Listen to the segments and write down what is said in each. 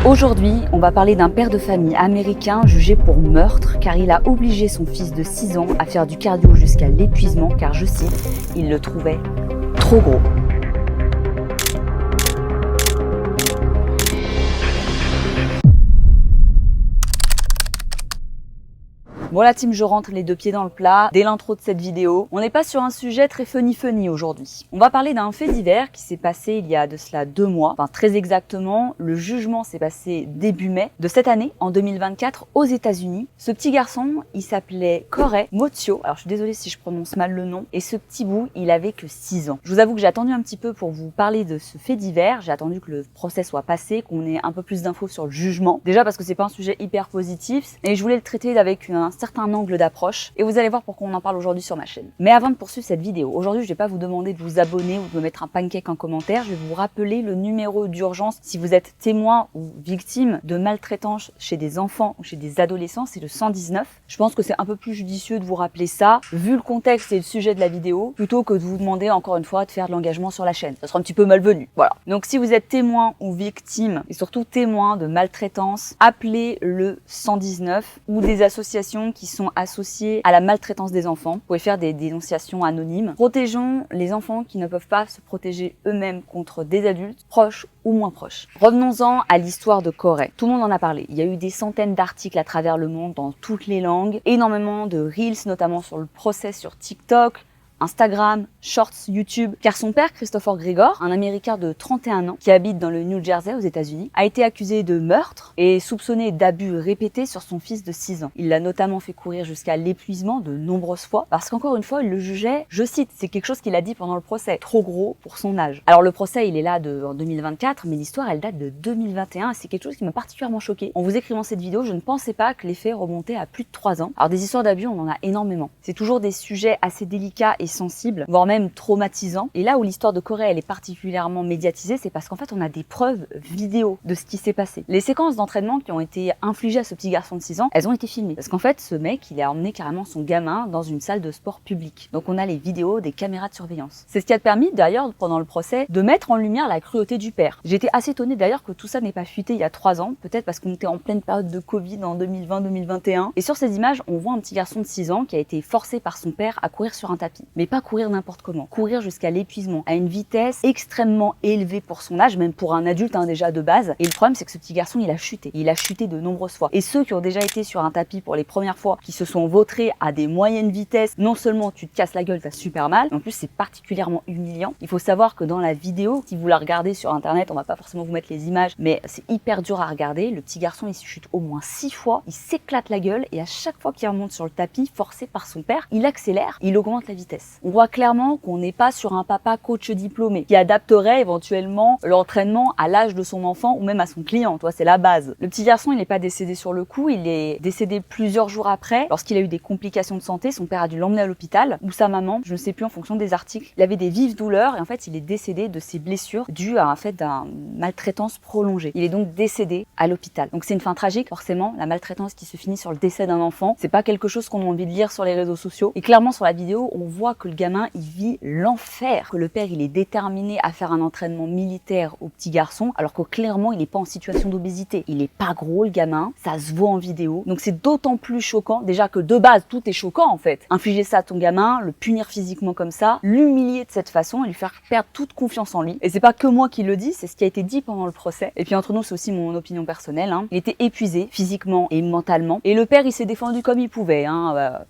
Aujourd'hui, on va parler d'un père de famille américain jugé pour meurtre car il a obligé son fils de 6 ans à faire du cardio jusqu'à l'épuisement car, je cite, il le trouvait trop gros. Bon la team, je rentre les deux pieds dans le plat. Dès l'intro de cette vidéo, on n'est pas sur un sujet très funny aujourd'hui. On va parler d'un fait divers qui s'est passé il y a de cela 2 mois. Enfin très exactement, le jugement s'est passé début mai de cette année, en 2024, aux États-Unis. Ce petit garçon, il s'appelait Corey Motio. Alors je suis désolée si je prononce mal le nom. Et ce petit bout, il avait que 6 ans. Je vous avoue que j'ai attendu un petit peu pour vous parler de ce fait divers. J'ai attendu que le procès soit passé, qu'on ait un peu plus d'infos sur le jugement. Déjà parce que c'est pas un sujet hyper positif. Et je voulais le traiter avec un certain angle d'approche et vous allez voir pourquoi on en parle aujourd'hui sur ma chaîne. Mais avant de poursuivre cette vidéo, aujourd'hui je vais pas vous demander de vous abonner ou de me mettre un pancake en commentaire, je vais vous rappeler le numéro d'urgence si vous êtes témoin ou victime de maltraitance chez des enfants ou chez des adolescents, c'est le 119. Je pense que c'est un peu plus judicieux de vous rappeler ça, vu le contexte et le sujet de la vidéo, plutôt que de vous demander encore une fois de faire de l'engagement sur la chaîne. Ça sera un petit peu malvenu. Voilà. Donc si vous êtes témoin ou victime, et surtout témoin de maltraitance, appelez le 119 ou des associations qui sont associés à la maltraitance des enfants. Vous pouvez faire des dénonciations anonymes. Protégeons les enfants qui ne peuvent pas se protéger eux-mêmes contre des adultes, proches ou moins proches. Revenons-en à l'histoire de Corey. Tout le monde en a parlé. Il y a eu des centaines d'articles à travers le monde dans toutes les langues, énormément de reels, notamment sur le procès sur TikTok, Instagram, Shorts, YouTube, car son père, Christopher Gregor, un Américain de 31 ans qui habite dans le New Jersey aux États-Unis, a été accusé de meurtre et soupçonné d'abus répétés sur son fils de 6 ans. Il l'a notamment fait courir jusqu'à l'épuisement de nombreuses fois parce qu'encore une fois, il le jugeait, je cite, c'est quelque chose qu'il a dit pendant le procès, trop gros pour son âge. Alors le procès, il est là en 2024, mais l'histoire, elle date de 2021 et c'est quelque chose qui m'a particulièrement choquée. En vous écrivant cette vidéo, je ne pensais pas que les faits remontaient à plus de 3 ans. Alors des histoires d'abus, on en a énormément. C'est toujours des sujets assez délicats et sensibles, voire même traumatisants. Et là où l'histoire de Corey elle est particulièrement médiatisée, c'est parce qu'en fait on a des preuves vidéo de ce qui s'est passé. Les séquences d'entraînement qui ont été infligées à ce petit garçon de 6 ans, elles ont été filmées. Parce qu'en fait ce mec, il a emmené carrément son gamin dans une salle de sport publique. Donc on a les vidéos des caméras de surveillance. C'est ce qui a permis d'ailleurs pendant le procès de mettre en lumière la cruauté du père. J'étais assez étonnée d'ailleurs que tout ça n'ait pas fuité il y a 3 ans, peut-être parce qu'on était en pleine période de Covid en 2020-2021. Et sur ces images, on voit un petit garçon de 6 ans qui a été forcé par son père à courir sur un tapis. Mais pas courir n'importe comment, courir jusqu'à l'épuisement à une vitesse extrêmement élevée pour son âge, même pour un adulte déjà de base. Et le problème c'est que ce petit garçon il a chuté de nombreuses fois. Et ceux qui ont déjà été sur un tapis pour les premières fois, qui se sont vautrés à des moyennes vitesses, non seulement tu te casses la gueule, t'as super mal, mais en plus c'est particulièrement humiliant. Il faut savoir que dans la vidéo, si vous la regardez sur internet, on va pas forcément vous mettre les images, mais c'est hyper dur à regarder. Le petit garçon il se chute au moins 6 fois, il s'éclate la gueule et à chaque fois qu'il remonte sur le tapis, forcé par son père, il accélère, il augmente la vitesse. On voit clairement qu'on n'est pas sur un papa coach diplômé qui adapterait éventuellement l'entraînement à l'âge de son enfant ou même à son client, toi c'est la base. Le petit garçon il n'est pas décédé sur le coup, il est décédé plusieurs jours après lorsqu'il a eu des complications de santé. Son père a dû l'emmener à l'hôpital ou sa maman, je ne sais plus en fonction des articles. Il avait des vives douleurs et en fait il est décédé de ses blessures dues à un fait d'une maltraitance prolongée. Il est donc décédé à l'hôpital. Donc c'est une fin tragique forcément, la maltraitance qui se finit sur le décès d'un enfant, c'est pas quelque chose qu'on a envie de lire sur les réseaux sociaux. Et clairement sur la vidéo on voit que le gamin il vit l'enfer, que le père il est déterminé à faire un entraînement militaire au petit garçon alors que clairement il n'est pas en situation d'obésité, il est pas gros le gamin, ça se voit en vidéo, donc c'est d'autant plus choquant déjà que de base tout est choquant en fait. Infliger ça à ton gamin, le punir physiquement comme ça, l'humilier de cette façon et lui faire perdre toute confiance en lui. Et c'est pas que moi qui le dis, c'est ce qui a été dit pendant le procès. Et puis entre nous c'est aussi mon opinion personnelle, il était épuisé physiquement et mentalement et le père il s'est défendu comme il pouvait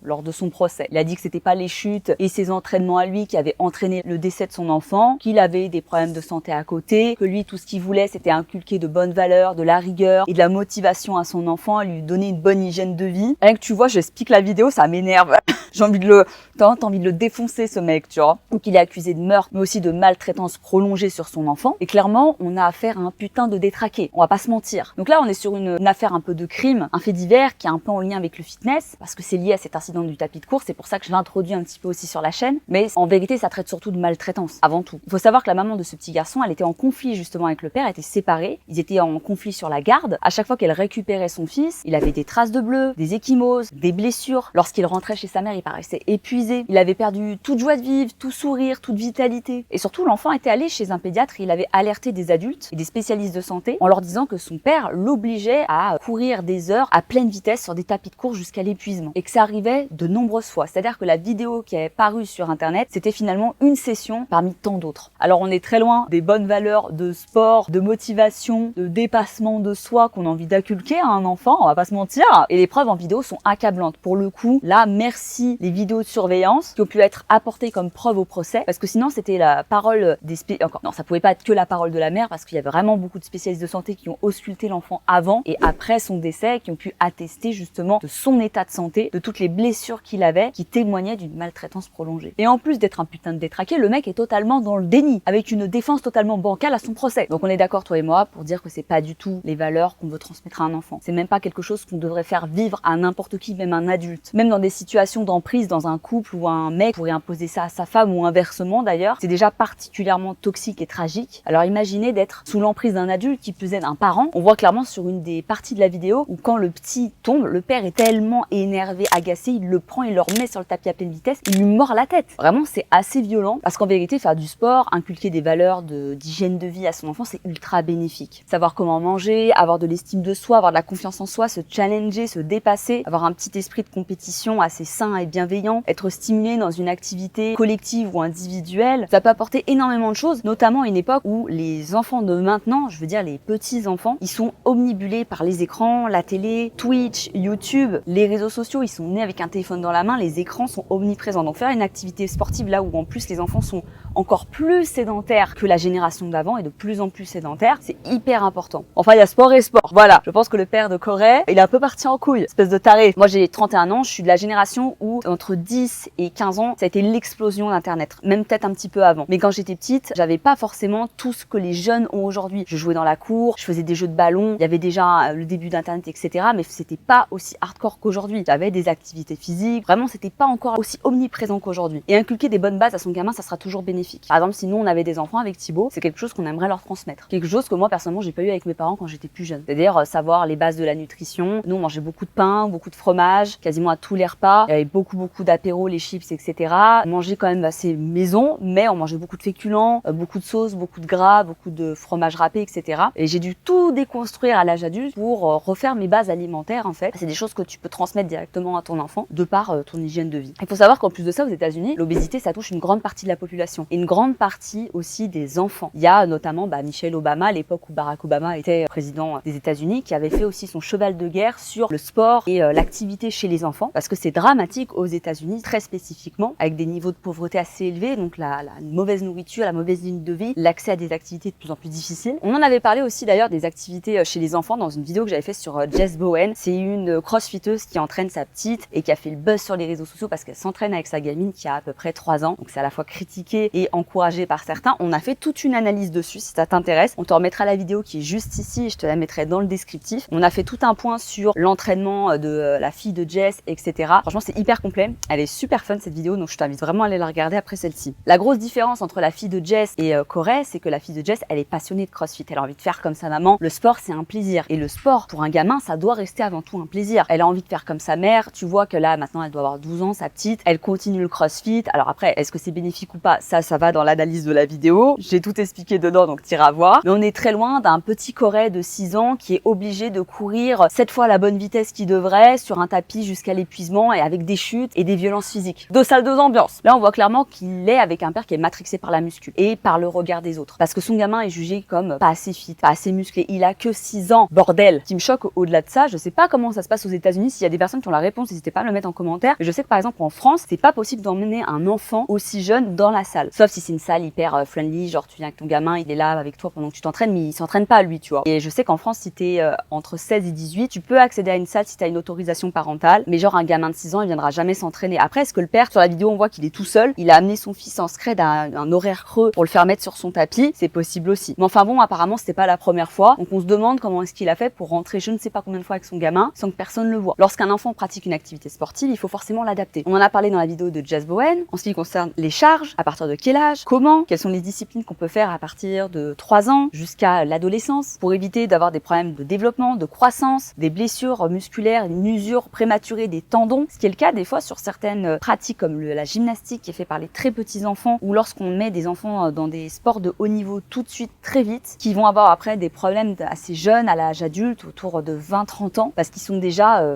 lors de son procès. Il a dit que c'était pas les chutes et ses entraînements à lui qui avaient entraîné le décès de son enfant, qu'il avait des problèmes de santé à côté, que lui tout ce qu'il voulait c'était inculquer de bonnes valeurs, de la rigueur et de la motivation à son enfant, à lui donner une bonne hygiène de vie. Rien que tu vois, j'explique la vidéo, ça m'énerve. J'ai envie de t'as envie de le défoncer ce mec, tu vois. Donc il est accusé de meurtre, mais aussi de maltraitance prolongée sur son enfant. Et clairement, on a affaire à un putain de détraqué. On va pas se mentir. Donc là, on est sur une affaire un peu de crime, un fait divers qui est un peu en lien avec le fitness, parce que c'est lié à cet incident du tapis de course. C'est pour ça que je l'introduis un petit peu aussi sur la chaîne. Mais en vérité, ça traite surtout de maltraitance, avant tout. Il faut savoir que la maman de ce petit garçon, elle était en conflit justement avec le père, elle était séparée. Ils étaient en conflit sur la garde. À chaque fois qu'elle récupérait son fils, il avait des traces de bleu, des ecchymoses, des blessures. Lorsqu'il rentrait chez sa mère, il paraissait épuisé. Il avait perdu toute joie de vivre, tout sourire, toute vitalité. Et surtout, l'enfant était allé chez un pédiatre et il avait alerté des adultes et des spécialistes de santé en leur disant que son père l'obligeait à courir des heures à pleine vitesse sur des tapis de course jusqu'à l'épuisement. Et que ça arrivait de nombreuses fois. C'est-à-dire que la vidéo qui est parue sur Internet, c'était finalement une session parmi tant d'autres. Alors on est très loin des bonnes valeurs de sport, de motivation, de dépassement de soi qu'on a envie d'inculquer à un enfant, on va pas se mentir. Et les preuves en vidéo sont accablantes. Pour le coup, là, merci les vidéos de surveillance qui ont pu être apportées comme preuve au procès, parce que sinon c'était la parole des non, ça pouvait pas être que la parole de la mère, parce qu'il y avait vraiment beaucoup de spécialistes de santé qui ont ausculté l'enfant avant et après son décès, qui ont pu attester justement de son état de santé, de toutes les blessures qu'il avait, qui témoignaient d'une maltraitance prolongée. Et en plus d'être un putain de détraqué, le mec est totalement dans le déni, avec une défense totalement bancale à son procès. Donc on est d'accord, toi et moi, pour dire que c'est pas du tout les valeurs qu'on veut transmettre à un enfant. C'est même pas quelque chose qu'on devrait faire vivre à n'importe qui, même un adulte. Même dans des situations d'emprise dans un couple où un mec pourrait imposer ça à sa femme ou inversement d'ailleurs, c'est déjà particulièrement toxique et tragique. Alors imaginez d'être sous l'emprise d'un adulte qui plus est d'un parent. On voit clairement sur une des parties de la vidéo où quand le petit tombe, le père est tellement énervé, agacé, il le prend, il le remet sur le tapis à pleine vitesse, il lui mord la tête. Vraiment, c'est assez violent parce qu'en vérité, faire du sport, inculquer des valeurs d'hygiène de vie à son enfant, c'est ultra bénéfique. Savoir comment manger, avoir de l'estime de soi, avoir de la confiance en soi, se challenger, se dépasser, avoir un petit esprit de compétition assez sain et bienveillant, être stimulé dans une activité collective ou individuelle, ça peut apporter énormément de choses, notamment à une époque où les enfants de maintenant, je veux dire les petits enfants, ils sont omnibulés par les écrans, la télé, Twitch, YouTube, les réseaux sociaux, ils sont nés avec un téléphone dans la main, les écrans sont omniprésents. Donc faire une activité sportive là où en plus les enfants sont encore plus sédentaires que la génération d'avant et de plus en plus sédentaires, c'est hyper important. Enfin, il y a sport et sport. Voilà. Je pense que le père de Corée, il est un peu parti en couille, espèce de taré. Moi, j'ai 31 ans, je suis de la génération où entre 10 et 15 ans, ça a été l'explosion d'Internet, même peut-être un petit peu avant. Mais quand j'étais petite, j'avais pas forcément tout ce que les jeunes ont aujourd'hui. Je jouais dans la cour, je faisais des jeux de ballon, il y avait déjà le début d'Internet, etc. Mais c'était pas aussi hardcore qu'aujourd'hui. J'avais des activités physiques, vraiment, c'était pas encore aussi omniprésent qu'aujourd'hui. Et inculquer des bonnes bases à son gamin, ça sera toujours bénéfique. Par exemple, si nous, on avait des enfants avec Thibaut, c'est quelque chose qu'on aimerait leur transmettre. Quelque chose que moi, personnellement, j'ai pas eu avec mes parents quand j'étais plus jeune. C'est-à-dire savoir les bases de la nutrition. Nous, on mangeait beaucoup de pain, beaucoup de fromage, quasiment à tous les repas. Il y avait beaucoup d'apéros, les chips, etc. On mangeait quand même assez maison, mais on mangeait beaucoup de féculents, beaucoup de sauces, beaucoup de gras, beaucoup de fromage râpé, etc. Et j'ai dû tout déconstruire à l'âge adulte pour refaire mes bases alimentaires, en fait. C'est des choses que tu peux transmettre directement à ton enfant de par ton hygiène de vie. Il faut savoir qu'en plus de ça, aux États-Unis, l'obésité, ça touche une grande partie de la population et une grande partie aussi des enfants. Il y a notamment Michelle Obama, à l'époque où Barack Obama était président des États-Unis, qui avait fait aussi son cheval de guerre sur le sport et l'activité chez les enfants, parce que c'est dramatique aux États-Unis, très spécifiquement, avec des niveaux de pauvreté assez élevés, donc la mauvaise nourriture, la mauvaise ligne de vie, l'accès à des activités de plus en plus difficiles. On en avait parlé aussi d'ailleurs des activités chez les enfants dans une vidéo que j'avais fait sur Jess Bowen. C'est une crossfiteuse qui entraîne sa petite et qui a fait le buzz sur les réseaux sociaux parce qu'elle s'entraîne avec sa gamine qui a à peu près 3 ans. Donc c'est à la fois critiqué et encouragé par certains. On a fait toute une analyse dessus si ça t'intéresse. On te remettra la vidéo qui est juste ici et je te la mettrai dans le descriptif. On a fait tout un point sur l'entraînement de la fille de Jess, etc. Franchement, c'est hyper complet. Elle est super fun cette vidéo, donc je t'invite vraiment à aller la regarder après celle-ci. La grosse différence entre la fille de Jess et Corey, c'est que la fille de Jess, elle est passionnée de CrossFit. Elle a envie de faire comme sa maman. Le sport, c'est un plaisir. Et le sport, pour un gamin, ça doit rester avant tout un plaisir. Elle a envie de faire comme sa mère. Tu vois que là, maintenant, elle doit avoir 12 ans, sa petite. Elle continue le CrossFit. Alors après, est-ce que c'est bénéfique ou pas? Ça va dans l'analyse de la vidéo. J'ai tout expliqué dedans, donc t'iras voir. Mais on est très loin d'un petit Corey de 6 ans qui est obligé de courir 7 fois à la bonne vitesse qu'il devrait sur un tapis jusqu'à l'épuisement et avec des chutes et des violences physiques. 2 salles, 2 ambiances. Là, on voit clairement qu'il est avec un père qui est matrixé par la muscu et par le regard des autres. Parce que son gamin est jugé comme pas assez fit, pas assez musclé. Il a que 6 ans. Bordel. Ce qui me choque au-delà de ça, je sais pas comment ça se passe aux États-Unis. S'il y a des personnes qui ont la réponse, n'hésitez pas à me le mettre en commentaire. Mais je sais que par exemple en France, c'est pas possible d'emmener un enfant aussi jeune dans la salle. Sauf si c'est une salle hyper friendly, genre tu viens avec ton gamin, il est là avec toi pendant que tu t'entraînes, mais il s'entraîne pas lui, tu vois. Et je sais qu'en France, si t'es entre 16 et 18, tu peux accéder à une salle si t'as une autorisation parentale. Mais genre un gamin de 6 ans, il viendra jamais s'entraîner. Après, est-ce que le père, sur la vidéo, on voit qu'il est tout seul, il a amené son fils en scred à un horaire creux pour le faire mettre sur son tapis, c'est possible aussi. Mais enfin bon, apparemment, c'était pas la première fois. Donc on se demande comment est-ce qu'il a fait pour rentrer je ne sais pas combien de fois avec son gamin sans que personne le voit. Lorsqu'un enfant pratique une activité sportive, il faut forcément l'adapter. On en a parlé dans la vidéo de Jess Bowen. En ce qui concerne les charges, à partir de quel âge, comment, quelles sont les disciplines qu'on peut faire à partir de 3 ans jusqu'à l'adolescence pour éviter d'avoir des problèmes de développement, de croissance, des blessures musculaires, une usure prématurée des tendons, ce qui est le cas des fois sur certaines pratiques comme la gymnastique qui est fait par les très petits enfants ou lorsqu'on met des enfants dans des sports de haut niveau tout de suite très vite, qui vont avoir après des problèmes assez jeunes à l'âge adulte, autour de 20-30 ans, parce qu'ils sont déjà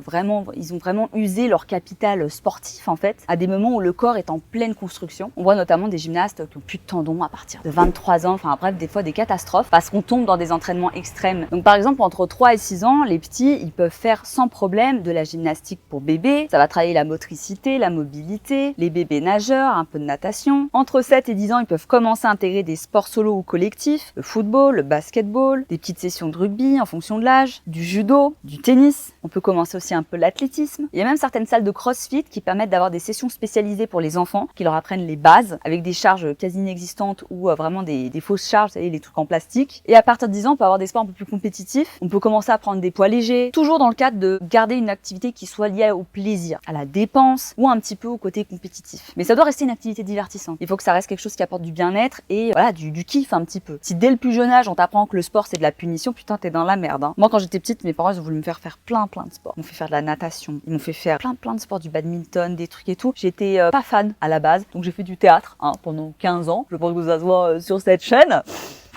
ils ont vraiment usé leur capital sportif en fait, à des moments où le corps est en pleine construction. On voit notamment des gymnastes qui ont plus de tendons à partir de 23 ans, enfin bref, des fois des catastrophes, parce qu'on tombe dans des entraînements extrêmes. Donc par exemple, entre 3 et 6 ans, les petits, ils peuvent faire sans problème de la gymnastique pour bébé, ça va travailler la motricité, la mobilité, les bébés nageurs, un peu de natation. Entre 7 et 10 ans, ils peuvent commencer à intégrer des sports solo ou collectifs, le football, le basketball, des petites sessions de rugby en fonction de l'âge, du judo, du tennis. On peut commencer aussi un peu l'athlétisme. Il y a même certaines salles de crossfit qui permettent d'avoir des sessions spécialisées pour les enfants, qui leur apprennent les bases, avec des charges quasi inexistantes ou vraiment des fausses charges, vous savez, les trucs en plastique. Et à partir de 10 ans, on peut avoir des sports un peu plus compétitifs. On peut commencer à prendre des poids légers, toujours dans le cadre de garder une activité qui soit liée au plaisir, à la dépense ou un petit peu au côté compétitif. Mais ça doit rester une activité divertissante. Il faut que ça reste quelque chose qui apporte du bien-être et voilà, du kiff un petit peu. Si dès le plus jeune âge, on t'apprend que le sport c'est de la punition, putain, t'es dans la merde. Hein. Moi, quand j'étais petite, mes parents ils ont voulu me faire plein de sports. Ils m'ont fait faire de la natation, ils m'ont fait faire plein de sports, du badminton, des trucs et tout. J'étais pas fan à la base, donc j'ai fait du théâtre pendant 15 ans. Je pense que ça se voit sur cette chaîne.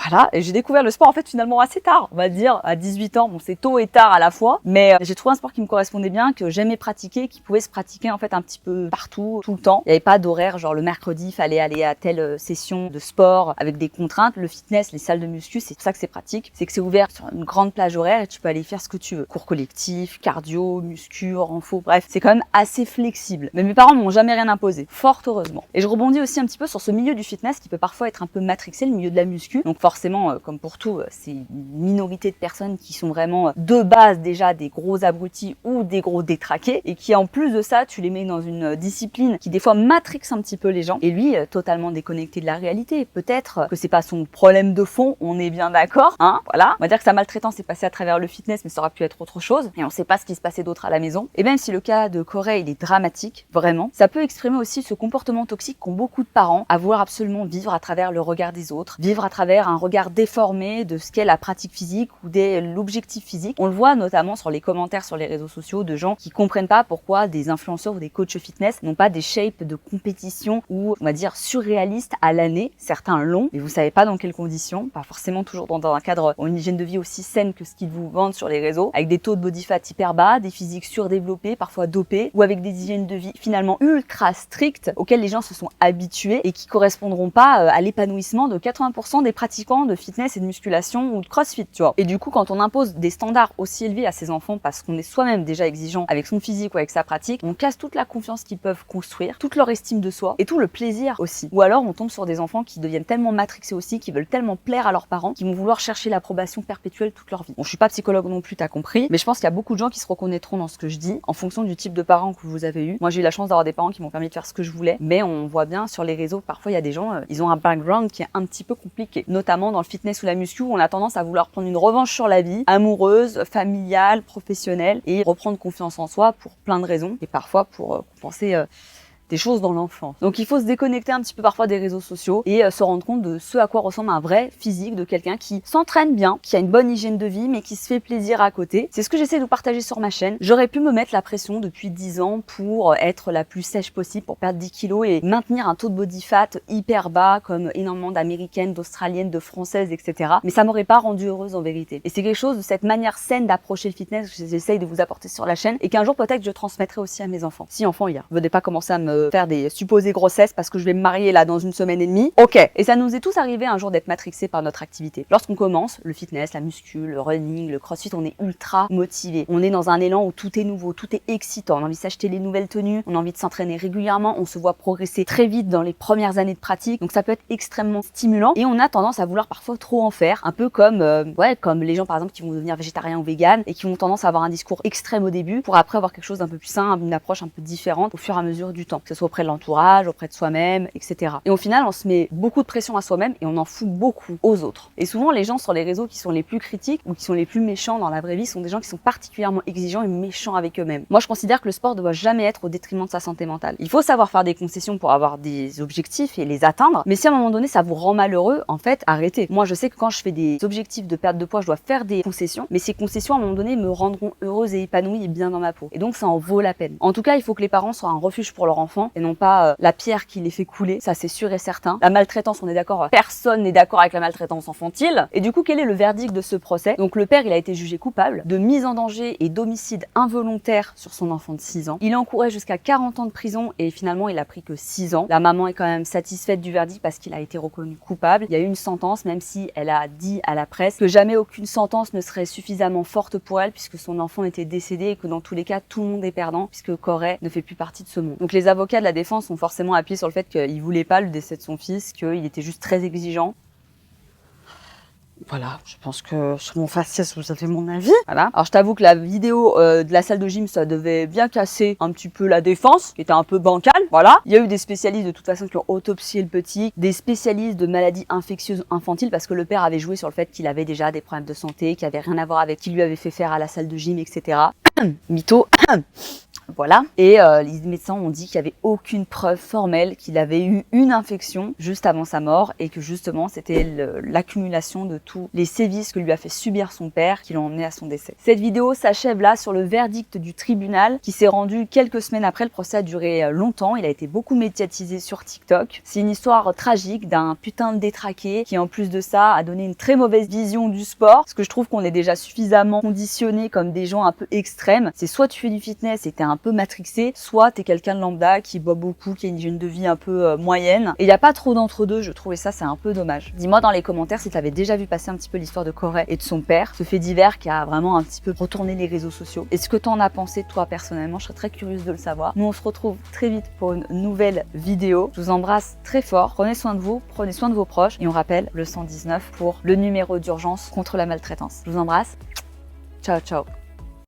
Voilà, et j'ai découvert le sport en fait finalement assez tard, on va dire à 18 ans. Bon, c'est tôt et tard à la fois, mais j'ai trouvé un sport qui me correspondait bien, que j'aimais pratiquer, qui pouvait se pratiquer en fait un petit peu partout, tout le temps. Il n'y avait pas d'horaire, genre le mercredi, il fallait aller à telle session de sport avec des contraintes. Le fitness, les salles de muscu, c'est pour ça que c'est pratique. C'est que c'est ouvert sur une grande plage horaire et tu peux aller faire ce que tu veux. Cours collectif, cardio, muscu, renfo, bref, c'est quand même assez flexible. Mais mes parents m'ont jamais rien imposé, fort heureusement. Et je rebondis aussi un petit peu sur ce milieu du fitness qui peut parfois être un peu matrixé, le milieu de la muscu. Donc forcément, comme pour tout, c'est une minorité de personnes qui sont vraiment de base déjà des gros abrutis ou des gros détraqués et qui en plus de ça, tu les mets dans une discipline qui des fois matrixe un petit peu les gens et lui, totalement déconnecté de la réalité. Peut-être que c'est pas son problème de fond, on est bien d'accord, hein, voilà. On va dire que sa maltraitance est passée à travers le fitness, mais ça aurait pu être autre chose et on sait pas ce qui se passait d'autre à la maison. Et même si le cas de Corey, il est dramatique, vraiment, ça peut exprimer aussi ce comportement toxique qu'ont beaucoup de parents à vouloir absolument vivre à travers le regard des autres, vivre à travers un regard déformé de ce qu'est la pratique physique ou l'objectif physique. On le voit notamment sur les commentaires sur les réseaux sociaux de gens qui comprennent pas pourquoi des influenceurs ou des coachs fitness n'ont pas des shapes de compétition ou on va dire surréalistes à l'année. Certains l'ont, mais vous savez pas dans quelles conditions, pas forcément toujours dans un cadre ou une hygiène de vie aussi saine que ce qu'ils vous vendent sur les réseaux, avec des taux de body fat hyper bas, des physiques surdéveloppés, parfois dopés, ou avec des hygiènes de vie finalement ultra strictes auxquelles les gens se sont habitués et qui correspondront pas à l'épanouissement de 80% des pratiquants de fitness et de musculation ou de crossfit, tu vois. Et du coup, quand on impose des standards aussi élevés à ses enfants parce qu'on est soi-même déjà exigeant avec son physique ou avec sa pratique, on casse toute la confiance qu'ils peuvent construire, toute leur estime de soi et tout le plaisir aussi. Ou alors on tombe sur des enfants qui deviennent tellement matrixés aussi, qui veulent tellement plaire à leurs parents, qui vont vouloir chercher l'approbation perpétuelle toute leur vie. Bon, je suis pas psychologue non plus, t'as compris, mais je pense qu'il y a beaucoup de gens qui se reconnaîtront dans ce que je dis en fonction du type de parents que vous avez eu. Moi, j'ai eu la chance d'avoir des parents qui m'ont permis de faire ce que je voulais, mais on voit bien sur les réseaux, parfois il y a des gens, ils ont un background qui est un petit peu compliqué, notamment dans le fitness ou la muscu où on a tendance à vouloir prendre une revanche sur la vie, amoureuse, familiale, professionnelle, et reprendre confiance en soi pour plein de raisons, et parfois pour compenser des choses dans l'enfance. Donc il faut se déconnecter un petit peu parfois des réseaux sociaux et se rendre compte de ce à quoi ressemble un vrai physique de quelqu'un qui s'entraîne bien, qui a une bonne hygiène de vie mais qui se fait plaisir à côté. C'est ce que j'essaie de partager sur ma chaîne. J'aurais pu me mettre la pression depuis 10 ans pour être la plus sèche possible, pour perdre 10 kilos et maintenir un taux de body fat hyper bas comme énormément d'américaines, d'australiennes, de françaises, etc. Mais ça m'aurait pas rendue heureuse en vérité. Et c'est quelque chose de cette manière saine d'approcher le fitness que j'essaye de vous apporter sur la chaîne et qu'un jour peut-être je transmettrai aussi à mes enfants. Si enfant il y a, venez pas commencer à me faire des supposées grossesses parce que je vais me marier là dans une semaine et demie. Ok. Et ça nous est tous arrivé un jour d'être matrixés par notre activité. Lorsqu'on commence le fitness, la muscu, le running, le crossfit, on est ultra motivé. On est dans un élan où tout est nouveau, tout est excitant. On a envie de s'acheter les nouvelles tenues, on a envie de s'entraîner régulièrement, on se voit progresser très vite dans les premières années de pratique. Donc ça peut être extrêmement stimulant et on a tendance à vouloir parfois trop en faire. Un peu comme comme les gens par exemple qui vont devenir végétariens ou véganes et qui ont tendance à avoir un discours extrême au début pour après avoir quelque chose d'un peu plus sain, une approche un peu différente au fur et à mesure du temps. que ce soit auprès de l'entourage, auprès de soi-même, etc. Et au final, on se met beaucoup de pression à soi-même et on en fout beaucoup aux autres. Et souvent, les gens sur les réseaux qui sont les plus critiques ou qui sont les plus méchants dans la vraie vie sont des gens qui sont particulièrement exigeants et méchants avec eux-mêmes. Moi, je considère que le sport ne doit jamais être au détriment de sa santé mentale. Il faut savoir faire des concessions pour avoir des objectifs et les atteindre, mais si à un moment donné, ça vous rend malheureux, en fait, arrêtez. Moi, je sais que quand je fais des objectifs de perte de poids, je dois faire des concessions, mais ces concessions, à un moment donné, me rendront heureuse et épanouie et bien dans ma peau. Et donc, ça en vaut la peine. En tout cas, il faut que les parents soient un refuge pour leur enfant et non pas la pierre qui les fait couler. Ça, c'est sûr et certain. La maltraitance, on est d'accord, personne n'est d'accord avec la maltraitance infantile. Et du coup, quel est le verdict de ce procès? Donc, le père, il a été jugé coupable de mise en danger et d'homicide involontaire sur son enfant de 6 ans. Il encourait jusqu'à 40 ans de prison et finalement, il a pris que 6 ans. La maman est quand même satisfaite du verdict parce qu'il a été reconnu coupable. Il y a eu une sentence, même si elle a dit à la presse que jamais aucune sentence ne serait suffisamment forte pour elle puisque son enfant était décédé et que dans tous les cas, tout le monde est perdant puisque Corey ne fait plus partie de ce monde. Donc les avocats de la défense ont forcément appuyé sur le fait qu'il voulait pas le décès de son fils, qu'il était juste très exigeant. Voilà, je pense que sur mon faciès, vous avez mon avis. Voilà. Alors, je t'avoue que la vidéo de la salle de gym, ça devait bien casser un petit peu la défense, qui était un peu bancale. Voilà. Il y a eu des spécialistes de toute façon qui ont autopsié le petit, des spécialistes de maladies infectieuses infantiles, parce que le père avait joué sur le fait qu'il avait déjà des problèmes de santé, qui avait rien à voir avec ce qu'il lui avait fait faire à la salle de gym, etc. Mytho. Voilà. Et les médecins ont dit qu'il n'y avait aucune preuve formelle qu'il avait eu une infection juste avant sa mort et que justement c'était l'accumulation de tous les sévices que lui a fait subir son père qui l'ont emmené à son décès. Cette vidéo s'achève là sur le verdict du tribunal qui s'est rendu quelques semaines après. Le procès a duré longtemps. Il a été beaucoup médiatisé sur TikTok. C'est une histoire tragique d'un putain de détraqué qui en plus de ça a donné une très mauvaise vision du sport parce que je trouve qu'on est déjà suffisamment conditionné comme des gens un peu extrêmes. C'est soit tu fais du fitness et t'es un peu matrixé, soit t'es quelqu'un de lambda qui boit beaucoup, qui a une hygiène de vie un peu moyenne. Et il n'y a pas trop d'entre-deux, je trouve, et ça c'est un peu dommage. Dis-moi dans les commentaires si t'avais déjà vu passer un petit peu l'histoire de Corey et de son père, ce fait divers qui a vraiment un petit peu retourné les réseaux sociaux. Et ce que t'en as pensé toi personnellement, je serais très curieuse de le savoir. Nous on se retrouve très vite pour une nouvelle vidéo. Je vous embrasse très fort, prenez soin de vous, prenez soin de vos proches et on rappelle le 119 pour le numéro d'urgence contre la maltraitance. Je vous embrasse, ciao ciao.